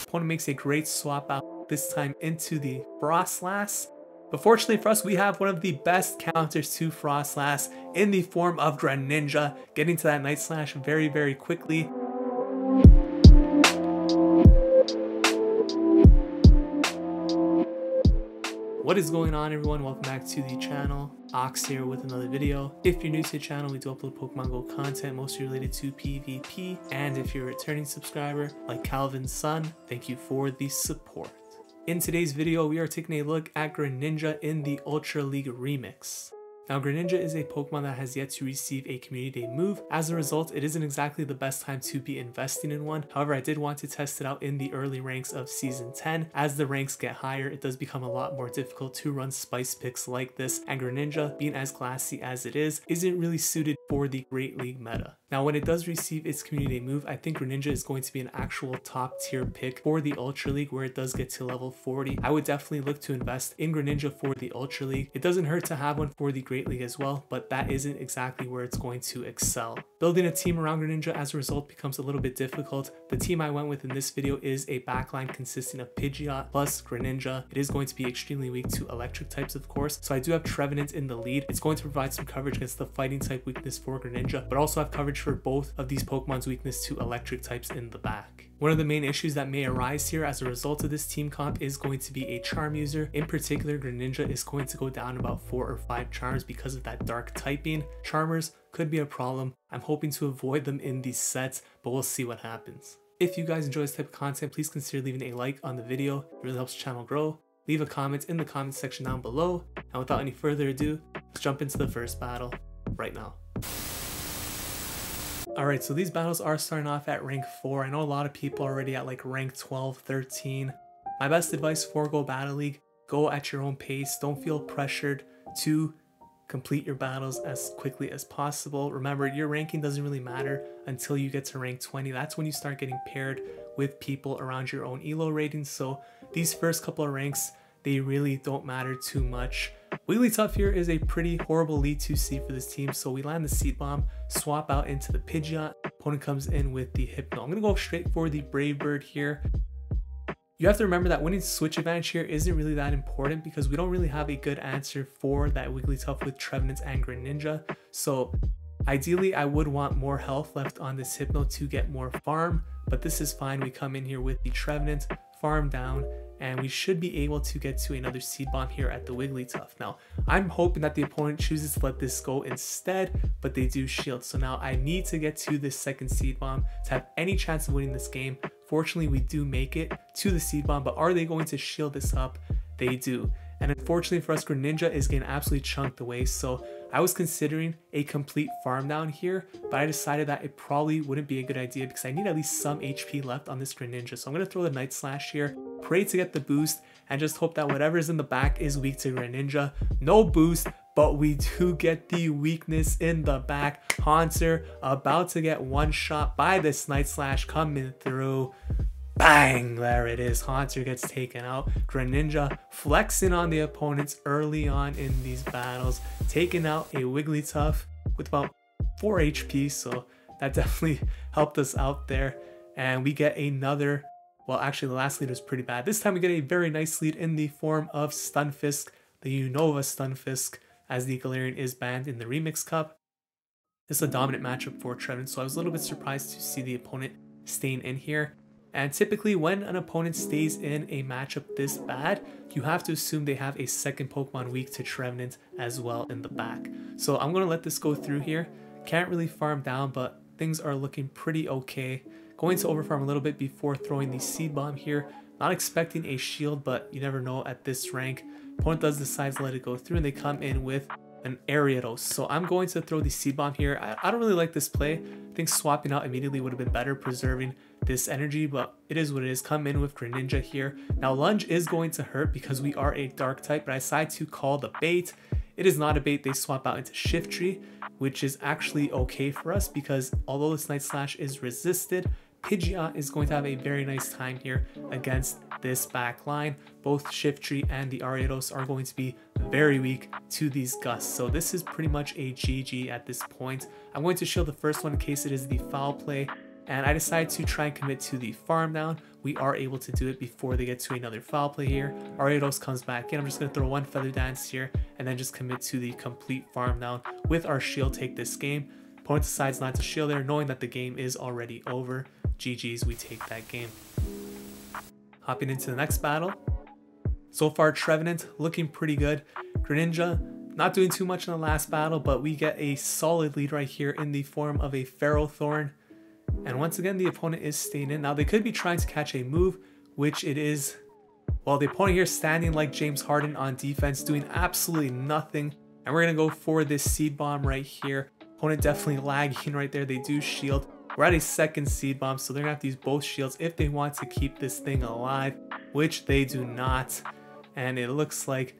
Opponent makes a great swap out, this time into the Frostlass. But fortunately for us, we have one of the best counters to Frostlass in the form of Greninja, getting to that Night Slash very, very quickly. What is going on, everyone? Welcome back to the channel. Ox here with another video. If you're new to the channel, we do upload Pokemon Go content mostly related to PvP. And if you're a returning subscriber like Calvin's son, thank you for the support. In today's video, we are taking a look at Greninja in the Ultra League Remix. Now, Greninja is a Pokemon that has yet to receive a Community Day move. As a result, it isn't exactly the best time to be investing in one. However, I did want to test it out in the early ranks of Season 10. As the ranks get higher, it does become a lot more difficult to run spice picks like this, and Greninja, being as classy as it is, isn't really suited for the Great League meta. Now, when it does receive its Community Day move, I think Greninja is going to be an actual top tier pick for the Ultra League where it does get to level 40. I would definitely look to invest in Greninja for the Ultra League. It doesn't hurt to have one for the Great League as well, but that isn't exactly where it's going to excel. Building a team around Greninja as a result becomes a little bit difficult. The team I went with in this video is a backline consisting of Pidgeot plus Greninja. It is going to be extremely weak to electric types, of course, so I do have Trevenant in the lead. It's going to provide some coverage against the fighting type weakness for Greninja, but also have coverage for both of these Pokemon's weakness to electric types in the back. One of the main issues that may arise here as a result of this team comp is going to be a charm user. In particular, Greninja is going to go down about 4 or 5 charms because of that dark typing. Charmers could be a problem. I'm hoping to avoid them in these sets, but we'll see what happens. If you guys enjoy this type of content, please consider leaving a like on the video. It really helps the channel grow. Leave a comment in the comment section down below. And without any further ado, let's jump into the first battle right now. Alright, so these battles are starting off at rank 4. I know a lot of people are already at like rank 12, 13. My best advice for Go Battle League, go at your own pace. Don't feel pressured to complete your battles as quickly as possible. Remember, your ranking doesn't really matter until you get to rank 20. That's when you start getting paired with people around your own elo ratings. So these first couple of ranks, they really don't matter too much. Wigglytuff here is a pretty horrible lead 2C for this team, so we land the Seed Bomb, swap out into the Pidgeot. Opponent comes in with the Hypno. I'm going to go straight for the Brave Bird here. You have to remember that winning switch advantage here isn't really that important because we don't really have a good answer for that Wigglytuff with Trevenant and Greninja. So ideally, I would want more health left on this Hypno to get more farm, but this is fine. We come in here with the Trevenant, farm down, and we should be able to get to another Seed Bomb here at the Wigglytuff. Now, I'm hoping that the opponent chooses to let this go instead, but they do shield. So now I need to get to this second Seed Bomb to have any chance of winning this game. Fortunately, we do make it to the Seed Bomb, but are they going to shield this up? They do. And unfortunately for us, Greninja is getting absolutely chunked away. So I was considering a complete farm down here, but I decided that it probably wouldn't be a good idea because I need at least some HP left on this Greninja. So I'm going to throw the Night Slash here, pray to get the boost, and just hope that whatever is in the back is weak to Greninja. No boost, but we do get the weakness in the back. Haunter about to get one shot by this Night Slash coming through. Bang! There it is. Haunter gets taken out. Greninja flexing on the opponents early on in these battles, taking out a Wigglytuff with about 4 HP, so that definitely helped us out there. And we get another, well, actually the last lead was pretty bad. This time we get a very nice lead in the form of Stunfisk, the Unova Stunfisk, as the Galarian is banned in the Remix Cup. This is a dominant matchup for Trevenant, so I was a little bit surprised to see the opponent staying in here. And typically when an opponent stays in a matchup this bad, you have to assume they have a second Pokemon weak to Trevenant as well in the back. So I'm going to let this go through here. Can't really farm down, but things are looking pretty okay. Going to overfarm a little bit before throwing the Seed Bomb here. Not expecting a shield, but you never know at this rank. Opponent does decide to let it go through and they come in with an Ariados. So I'm going to throw the Seed Bomb here. I don't really like this play. I think swapping out immediately would have been better, preserving this energy, but it is what it is. Come in with Greninja here. Now Lunge is going to hurt because we are a dark type, but I decide to call the bait. It is not a bait. They swap out into Shiftry, which is actually okay for us because although this Night Slash is resisted, Pidgeot is going to have a very nice time here against this back line. Both Shiftry and the Ariados are going to be very weak to these gusts. So this is pretty much a GG at this point. I'm going to shield the first one in case it is the foul play. and I decided to try and commit to the farm down. We are able to do it before they get to another foul play here. Ariados comes back in. I'm just going to throw one Feather Dance here and then just commit to the complete farm down with our shield take this game. Opponent decides not to shield there, knowing that the game is already over. GG's, we take that game. Hopping into the next battle. So far, Trevenant looking pretty good. Greninja not doing too much in the last battle, but we get a solid lead right here in the form of a Ferrothorn. And once again, the opponent is staying in. Now, they could be trying to catch a move, which it is. Well, the opponent here standing like James Harden on defense, doing absolutely nothing. And we're going to go for this Seed Bomb right here. Opponent definitely lagging right there. They do shield. We're at a second Seed Bomb, so they're going to have to use both shields if they want to keep this thing alive, which they do not. And it looks like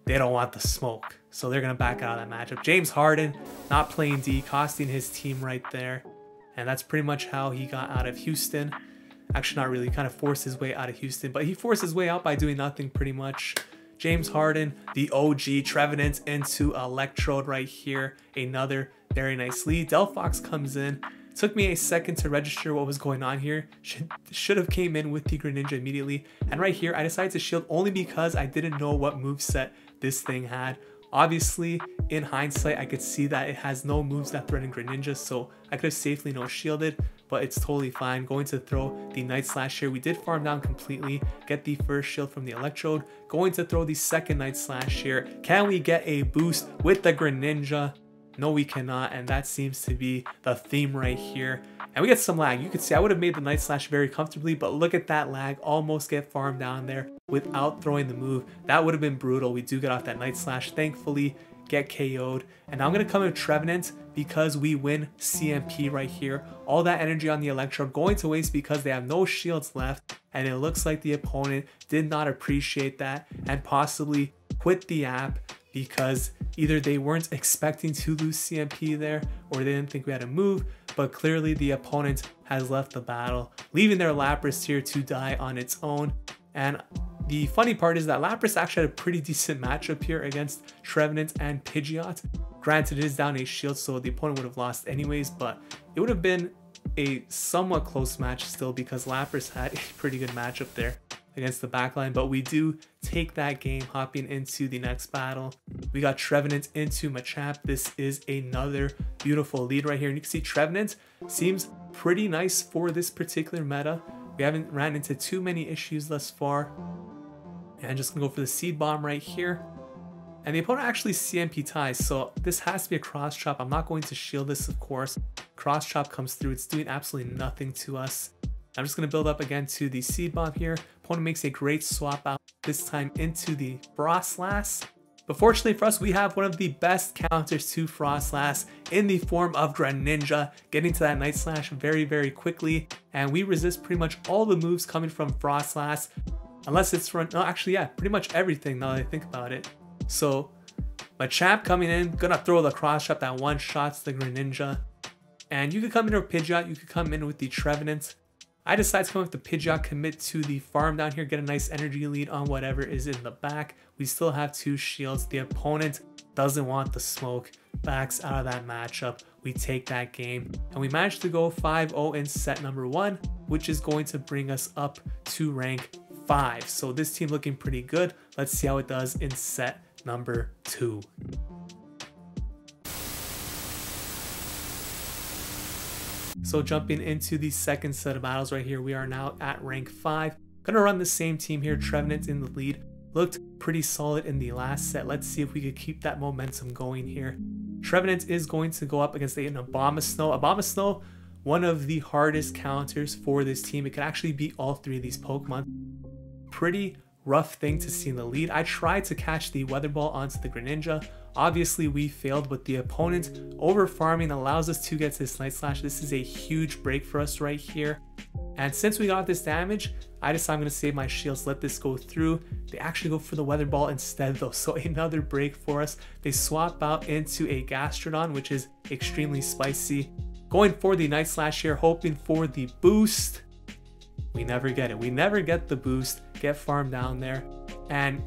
they don't want the smoke, so they're going to back out of that matchup. James Harden not playing D, costing his team right there. And that's pretty much how he got out of Houston. Actually, not really. He kind of forced his way out of Houston, but he forced his way out by doing nothing pretty much. James Harden, the OG, Trevenant into Electrode right here. Another very nice lead. Delphox comes in. Took me a second to register what was going on here. Should have came in with the Greninja immediately. And right here, I decided to shield only because I didn't know what moveset this thing had. Obviously, in hindsight, I could see that it has no moves that threaten Greninja, so I could have safely no shielded, but it's totally fine. Going to throw the Night Slash here. We did farm down completely, get the first shield from the Electrode. Going to throw the second Night Slash here. Can we get a boost with the Greninja? No, we cannot, and that seems to be the theme right here. And we get some lag. You can see I would have made the Night Slash very comfortably, but look at that lag. Almost get farmed down there without throwing the move. That would have been brutal. We do get off that Night Slash, thankfully, get KO'd. And now I'm going to come in Trevenant because we win CMP right here. All that energy on the Electrode going to waste because they have no shields left. And it looks like the opponent did not appreciate that and possibly quit the app because either they weren't expecting to lose CMP there or they didn't think we had a move, but clearly the opponent has left the battle, leaving their Lapras here to die on its own. And the funny part is that Lapras actually had a pretty decent matchup here against Trevenant and Pidgeot. Granted, it is down a shield, so the opponent would have lost anyways, but it would have been a somewhat close match still because Lapras had a pretty good matchup there against the backline, but we do take that game. Hopping into the next battle, we got Trevenant into Machamp. This is another beautiful lead right here, and you can see Trevenant seems pretty nice for this particular meta. We haven't ran into too many issues thus far, and I'm just gonna go for the Seed Bomb right here. And the opponent actually CMP ties, so this has to be a cross chop. I'm not going to shield this, of course. Cross chop comes through. It's doing absolutely nothing to us. I'm just going to build up again to the Seed Bomb here. Opponent makes a great swap out, this time into the Frostlass. But fortunately for us, we have one of the best counters to Frostlass in the form of Greninja, getting to that Night Slash very, very quickly. And we resist pretty much all the moves coming from Frostlass, unless it's run. No, actually, yeah, pretty much everything now that I think about it. So Machamp coming in, gonna throw the cross chop that one shots the Greninja. And you could come in with Pidgeot, you could come in with the Trevenant. I decided to come with the Pidgeot, commit to the farm down here, get a nice energy lead on whatever is in the back. We still have two shields. The opponent doesn't want the smoke, backs out of that matchup. We take that game, and we managed to go 5-0 in set number 1, which is going to bring us up to rank 5. So this team looking pretty good. Let's see how it does in set number 2. So jumping into the second set of battles right here, we are now at rank 5. Gonna run the same team here, Trevenant in the lead. Looked pretty solid in the last set. Let's see if we could keep that momentum going here. Trevenant is going to go up against an Abomasnow. Abomasnow, one of the hardest counters for this team. It could actually beat all 3 of these Pokemon. Pretty rough thing to see in the lead. I tried to catch the Weather Ball onto the Greninja. Obviously we failed, but the opponent over farming allows us to get to this Night Slash. This is a huge break for us right here. And since we got this damage, I decided I'm going to save my shields, let this go through. They actually go for the Weather Ball instead though, so another break for us. They swap out into a Gastrodon, which is extremely spicy. Going for the Night Slash here, hoping for the boost. We never get it. We never get the boost, get farmed down there. And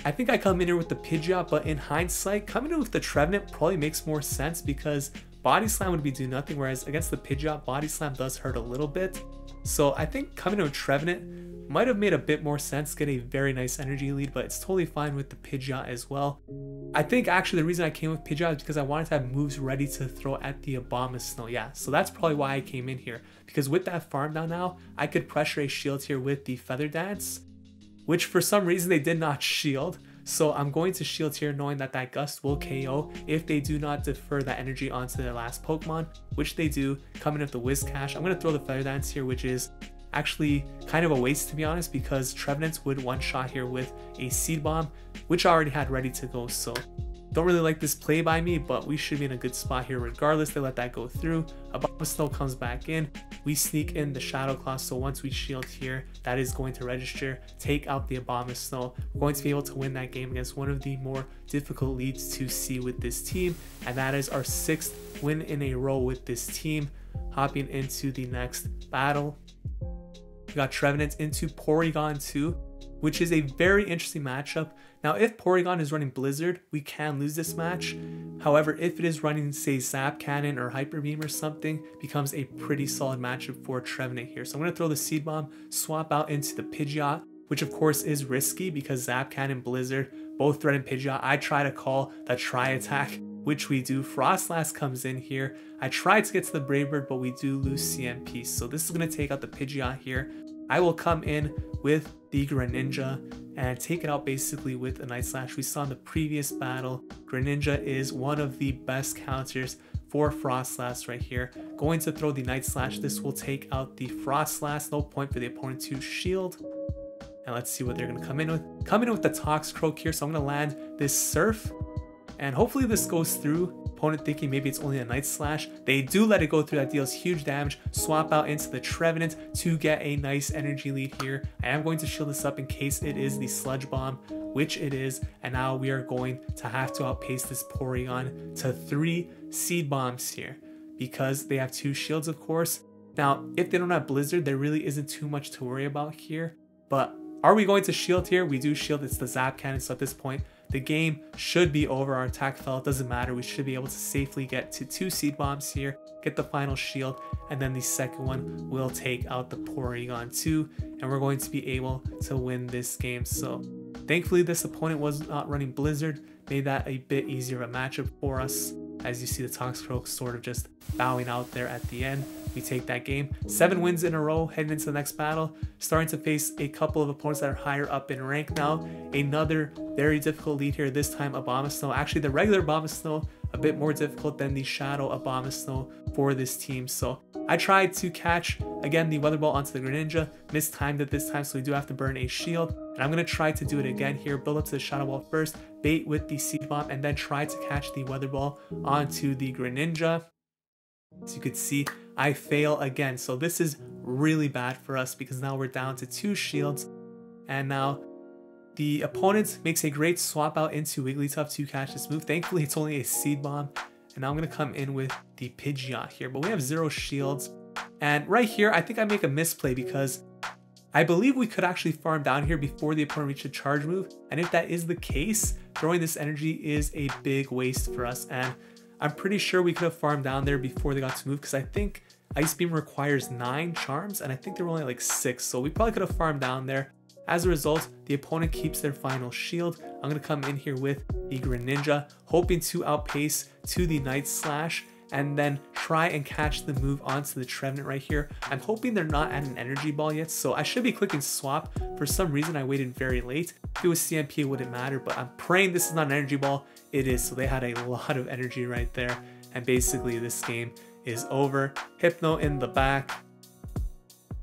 I think I come in here with the Pidgeot, but in hindsight, coming in with the Trevenant probably makes more sense because Body Slam would be do nothing, whereas against the Pidgeot, Body Slam does hurt a little bit. So I think coming to a Trevenant might have made a bit more sense, get a very nice energy lead, but it's totally fine with the Pidgeot as well. I think actually the reason I came with Pidgeot is because I wanted to have moves ready to throw at the Abomasnow. Yeah, so that's probably why I came in here, because with that farm down now, I could pressure a shield here with the Feather Dance, which for some reason they did not shield. So I'm going to shield here knowing that that Gust will KO if they do not defer that energy onto their last Pokemon, which they do, coming with the Whiscash. I'm going to throw the Feather Dance here, which is actually kind of a waste to be honest, because Trevenants would one-shot here with a Seed Bomb, which I already had ready to go. So don't really like this play by me, but we should be in a good spot here regardless. They let that go through. Abomasnow comes back in. We sneak in the Shadow Claw, so once we shield here, that is going to register, take out the Abomasnow. We're going to be able to win that game against one of the more difficult leads to see with this team, and that is our 6th win in a row with this team. Hopping into the next battle, we got Trevenant into Porygon 2, which is a very interesting matchup. Now, if Porygon is running Blizzard, we can lose this match. However, if it is running, say, Zap Cannon or Hyper Beam or something, becomes a pretty solid matchup for Trevenant here. So I'm going to throw the Seed Bomb, swap out into the Pidgeot, which of course is risky because Zap Cannon, Blizzard, both threaten Pidgeot. I try to call the Tri-Attack, which we do. Frostlass comes in here. I tried to get to the Brave Bird, but we do lose CMP. So this is going to take out the Pidgeot here. I will come in with the Greninja and take it out basically with a Night Slash. We saw in the previous battle, Greninja is one of the best counters for Frostlass right here. Going to throw the Night Slash. This will take out the Frostlass. No point for the opponent to shield. And let's see what they're going to come in with. Come in with the Toxicroak here. So I'm going to land this Surf. And hopefully this goes through. Opponent thinking maybe it's only a Night Slash. They do let it go through. That deals huge damage. Swap out into the Trevenant to get a nice energy lead here. I am going to shield this up in case it is the Sludge Bomb, which it is. And now we are going to have to outpace this Porygon to 3 Seed Bombs here because they have 2 shields, of course. Now, if they don't have Blizzard, there really isn't too much to worry about here. But are we going to shield here? We do shield. It's the Zap Cannon. So at this point, the game should be over. Our attack fell. It doesn't matter. We should be able to safely get to 2 Seed Bombs here, get the final shield, and then the second one will take out the Porygon 2, and we're going to be able to win this game. So thankfully, this opponent was not running Blizzard, made that a bit easier of a matchup for us. As you see the Toxicroak sort of just bowing out there at the end. We take that game. 7 wins in a row heading into the next battle. Starting to face a couple of opponents that are higher up in rank now. Another very difficult lead here, this time Abomasnow. Actually, the regular Abomasnow a bit more difficult than the Shadow Abomasnow for this team. So I tried to catch, again, the Weather Ball onto the Greninja. Mistimed it this time, so we do have to burn a shield. And I'm going to try to do it again here. Build up to the Shadow Ball first, bait with the Seed Bomb, and then try to catch the Weather Ball onto the Greninja. As you can see, I fail again. So this is really bad for us because now we're down to 2 shields. And now the opponent makes a great swap out into Wigglytuff to catch this move. Thankfully, it's only a Seed Bomb. And now I'm going to come in with the Pidgeot here. But we have 0 shields. And right here, I think I make a misplay because I believe we could actually farm down here before the opponent reached a charge move. And if that is the case, throwing this energy is a big waste for us. And I'm pretty sure we could have farmed down there before they got to move because I think Ice Beam requires 9 charms and I think there were only like 6. So we probably could have farmed down there. As a result, the opponent keeps their final shield. I'm going to come in here with the Greninja, hoping to outpace to the Night Slash and then try and catch the move onto the Trevenant right here. I'm hoping they're not at an energy ball yet, so I should be clicking swap. For some reason, I waited very late. If it was CMP, it wouldn't matter, but I'm praying this is not an energy ball. It is, so they had a lot of energy right there. And basically, this game is over. Hypno in the back.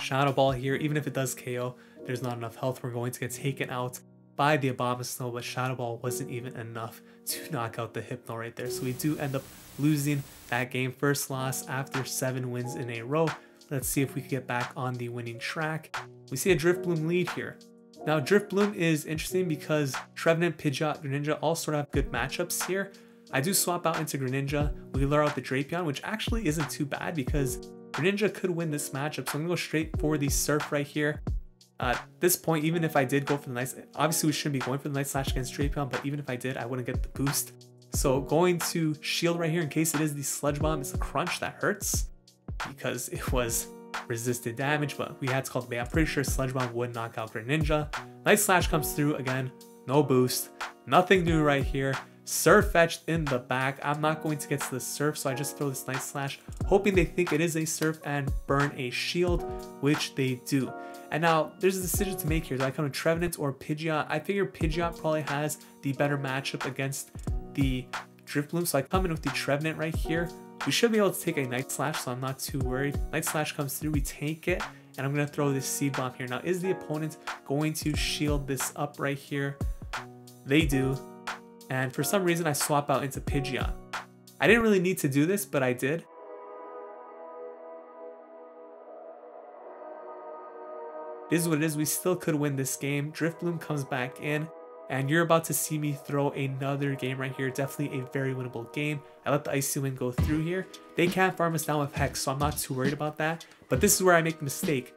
Shadow Ball here, even if it does KO, there's not enough health. We're going to get taken out by the Abomasnow, but Shadow Ball wasn't even enough to knock out the Hypno right there. So we do end up losing that game. First loss after 7 wins in a row. Let's see if we can get back on the winning track. We see a Drifloon lead here. Now Drifloon is interesting because Trevenant, Pidgeot, Greninja all sort of have good matchups here. I do swap out into Greninja. We lure out the Drapion, which actually isn't too bad because Greninja could win this matchup. So I'm going to go straight for the Surf right here. At this point, even if I did go for the Night, obviously we shouldn't be going for the Night Slash against Drapion, but even if I did, I wouldn't get the boost. So going to shield right here in case it is the Sludge Bomb. It's a crunch that hurts because it was resisted damage, but we had to call the bait. I'm pretty sure Sludge Bomb would knock out Greninja. Night Slash comes through again, no boost, nothing new right here. Surf fetched in the back. I'm not going to get to the surf, so I just throw this Night Slash, hoping they think it is a surf and burn a shield, which they do. And now there's a decision to make here. Do I come to Trevenant or Pidgeot? I figure Pidgeot probably has the better matchup against the Drifloon, so I come in with the Trevenant right here. We should be able to take a Night Slash, so I'm not too worried. Night Slash comes through, we take it, and I'm going to throw this Seed Bomb here. Now, is the opponent going to shield this up right here? They do. And for some reason, I swap out into Pidgeot. I didn't really need to do this, but I did. It is what it is. We still could win this game. Drifloon comes back in, and you're about to see me throw another game right here. Definitely a very winnable game. I let the Icy Wind go through here. They can't farm us down with Hex, so I'm not too worried about that. But this is where I make the mistake.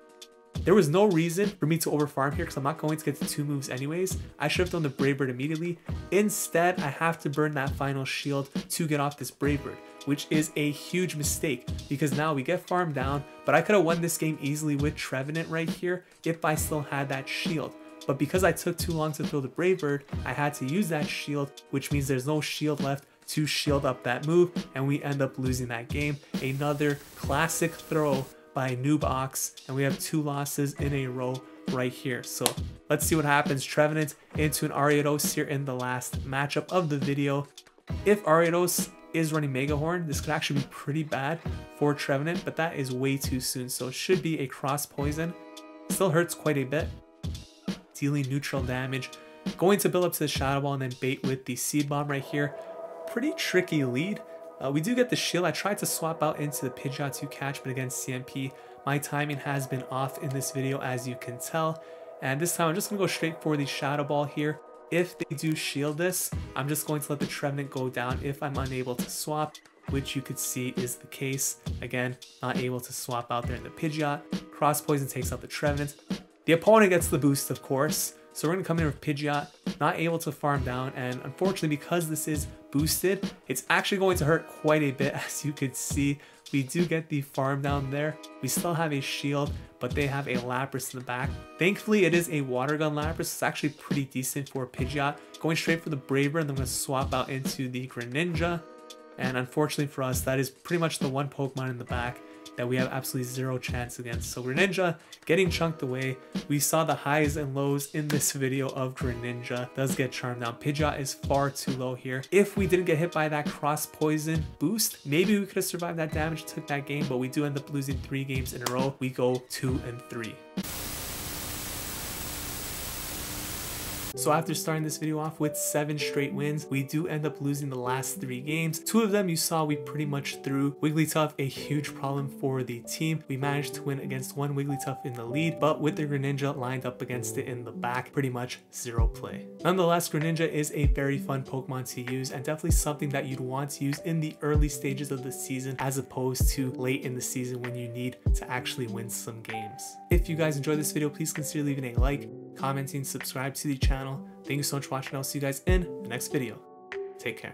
There was no reason for me to overfarm here because I'm not going to get to 2 moves anyways. I should have done the Brave Bird immediately. Instead, I have to burn that final shield to get off this Brave Bird, which is a huge mistake because now we get farmed down, but I could have won this game easily with Trevenant right here if I still had that shield. But because I took too long to throw the Brave Bird, I had to use that shield, which means there's no shield left to shield up that move, and we end up losing that game. Another classic throw by Noob Ox, and we have 2 losses in a row right here. So let's see what happens. Trevenant into an Ariados here in the last matchup of the video. If Ariados is running Mega Horn, this could actually be pretty bad for Trevenant, but that is way too soon. So it should be a cross poison. Still hurts quite a bit, dealing neutral damage. Going to build up to the Shadow Ball and then bait with the Seed Bomb right here. Pretty tricky lead. We do get the shield. I tried to swap out into the Pidgeot to catch, but against CMP, my timing has been off in this video, as you can tell. And this time I'm just going to go straight for the Shadow Ball here. If they do shield this, I'm just going to let the Trevenant go down if I'm unable to swap, which you could see is the case. Again, not able to swap out there in the Pidgeot. Cross Poison takes out the Trevenant. The opponent gets the boost, of course. So we're going to come in with Pidgeot, not able to farm down, and unfortunately because this is boosted, it's actually going to hurt quite a bit. As you could see, we do get the farm down there. We still have a shield, but they have a Lapras in the back. Thankfully, it is a Water Gun Lapras. It's actually pretty decent for Pidgeot. Going straight for the Brave Bird, and I'm going to swap out into the Greninja. And unfortunately for us, that is pretty much the one Pokemon in the back that we have absolutely zero chance against. So Greninja getting chunked away. We saw the highs and lows in this video of Greninja. Does get charmed down. Pidgeot is far too low here. If we didn't get hit by that cross poison boost, maybe we could have survived that damage, took that game, but we do end up losing 3 games in a row. We go 2-3. So after starting this video off with 7 straight wins, we do end up losing the last 3 games. 2 of them you saw we pretty much threw. Wigglytuff, a huge problem for the team. We managed to win against one Wigglytuff in the lead, but with the Greninja lined up against it in the back, pretty much 0 play. Nonetheless, Greninja is a very fun Pokemon to use and definitely something that you'd want to use in the early stages of the season as opposed to late in the season when you need to actually win some games. If you guys enjoyed this video, please consider leaving a like, commenting, subscribe to the channel. Thank you so much for watching. I'll see you guys in the next video. Take care.